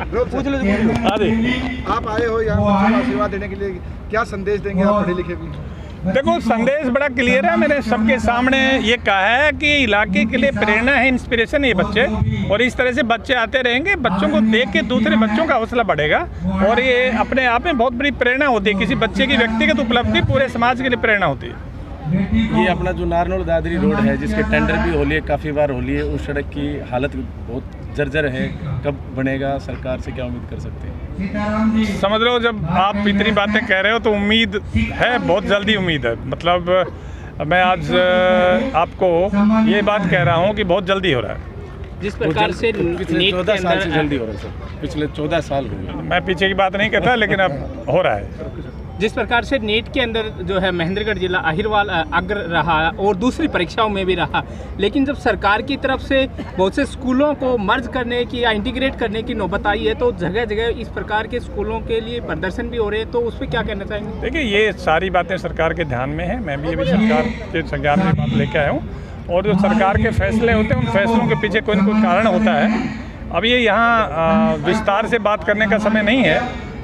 पूछ लो। आप आए हो यहाँ बच्चों को सेवा देने के लिए, क्या संदेश देंगे? आप पढ़े लिखे भी। देखो, संदेश बड़ा क्लियर है। मैंने सबके सामने ये कहा है कि इलाके के लिए प्रेरणा है, इंस्पिरेशन है ये बच्चे, और इस तरह से बच्चे आते रहेंगे। बच्चों को देख के दूसरे बच्चों का हौसला बढ़ेगा और ये अपने आप में बहुत बड़ी प्रेरणा होती है। किसी बच्चे की व्यक्तिगत उपलब्धि पूरे समाज के लिए प्रेरणा होती है। ये अपना जो नारनौल दादरी रोड है, जिसके टेंडर भी हो लिए, काफ़ी बार हो लिए, उस सड़क की हालत बहुत जर्जर है। कब बनेगा? सरकार से क्या उम्मीद कर सकते हैं? समझ लो, जब आप इतनी बातें कह रहे हो तो उम्मीद है, बहुत जल्दी उम्मीद है। मतलब मैं आज आपको ये बात कह रहा हूँ कि बहुत जल्दी हो रहा है। जिस प्रकार से पिछले 14 साल से जल्दी हो रहा है सर, पिछले 14 साल हो गए। मैं पीछे की बात नहीं कहता, लेकिन अब हो रहा है। जिस प्रकार से नीट के अंदर जो है महेंद्रगढ़ जिला अहिरवाल अग्र रहा और दूसरी परीक्षाओं में भी रहा, लेकिन जब सरकार की तरफ से बहुत से स्कूलों को मर्ज करने की या इंटीग्रेट करने की नौबत आई है, तो जगह जगह इस प्रकार के स्कूलों के लिए प्रदर्शन भी हो रहे हैं, तो उस पर क्या कहना चाहेंगे? देखिए, ये सारी बातें सरकार के ध्यान में है। मैं भी अभी सरकार के संज्ञान में बात लेके आया हूँ, और जो सरकार के फैसले होते हैं, उन फैसलों के पीछे कोई न कोई कारण होता है। अब ये यहाँ विस्तार से बात करने का समय नहीं है,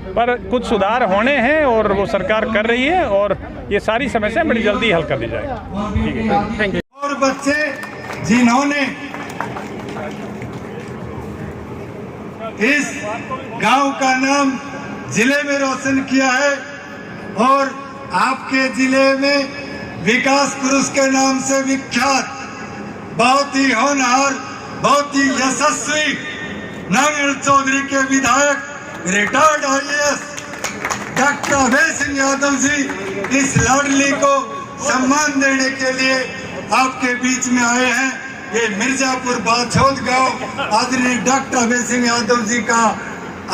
पर कुछ सुधार होने हैं और वो सरकार कर रही है, और ये सारी समस्या बड़ी जल्दी हल कर दी जाएगी। ठीक है, थैंक यू। और बच्चे जिन्होंने इस गांव का नाम जिले में रोशन किया है, और आपके जिले में विकास पुरुष के नाम से विख्यात, बहुत ही होनहार, बहुत ही यशस्वी नांगल चौधरी के विधायक, retired IAS doctor Abhay Singh Yadav ji इस लाडली को सम्मान देने के लिए आपके बीच में आए हैं। ये मिर्जापुर बाछौद गांव आदरणीय डॉक्टर अभय सिंह यादव जी का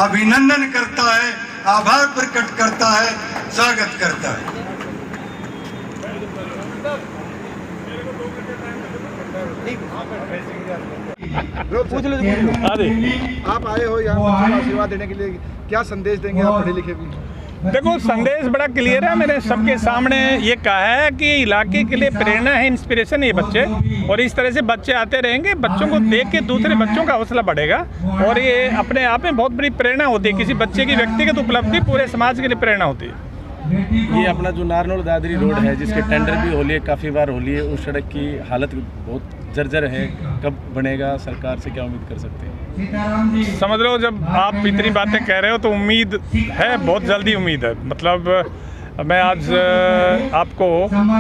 अभिनंदन करता है, आभार प्रकट करता है, स्वागत करता है। पूछ लो। आप आए हो यहाँ बच्चों को सेवा देने के लिए, क्या संदेश देंगे? आप पढ़े लिखे भी। देखो, संदेश बड़ा क्लियर है। मैंने सबके सामने ये कहा है कि इलाके के लिए प्रेरणा है, इंस्पिरेशन है ये बच्चे, और इस तरह से बच्चे आते रहेंगे। बच्चों को देख के दूसरे बच्चों का हौसला बढ़ेगा और ये अपने आप में बहुत बड़ी प्रेरणा होती है। किसी बच्चे की व्यक्तिगत उपलब्धि पूरे समाज के लिए प्रेरणा होती है। ये अपना जो नारनौल दादरी रोड है, जिसके टेंडर भी हो लिए, काफ़ी बार हो लिए, उस सड़क की हालत बहुत जर्जर है। कब बनेगा? सरकार से क्या उम्मीद कर सकते हैं? समझ लो, जब आप इतनी बातें कह रहे हो तो उम्मीद है, बहुत जल्दी उम्मीद है। मतलब मैं आज आपको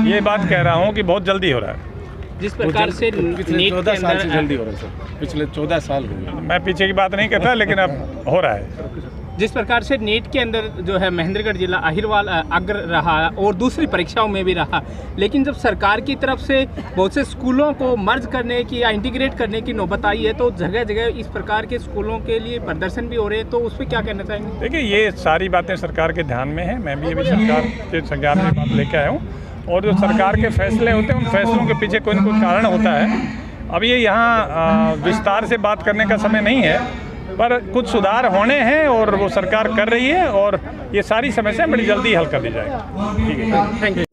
ये बात कह रहा हूँ कि बहुत जल्दी हो रहा है। जिस प्रकार से पिछले 14 साल से जल्दी हो रहा है सर, पिछले 14 साल हो गए। मैं पीछे की बात नहीं कहता, लेकिन अब हो रहा है। जिस प्रकार से नीट के अंदर जो है महेंद्रगढ़ जिला अहिरवाल अग्र रहा और दूसरी परीक्षाओं में भी रहा, लेकिन जब सरकार की तरफ से बहुत से स्कूलों को मर्ज करने की या इंटीग्रेट करने की नौबत आई है, तो जगह जगह इस प्रकार के स्कूलों के लिए प्रदर्शन भी हो रहे हैं, तो उस पर क्या कहना चाहेंगे? देखिए, ये सारी बातें सरकार के ध्यान में है। मैं भी अभी सरकार के संज्ञान में बात लेके आया हूँ, और जो सरकार के फैसले होते हैं, उन फैसलों के पीछे कोई न कोई कारण होता है। अब ये यहाँ विस्तार से बात करने का समय नहीं है, पर कुछ सुधार होने हैं और वो सरकार कर रही है, और ये सारी समस्या बड़ी जल्दी हल कर दी जाएगी। ठीक है, थैंक यू।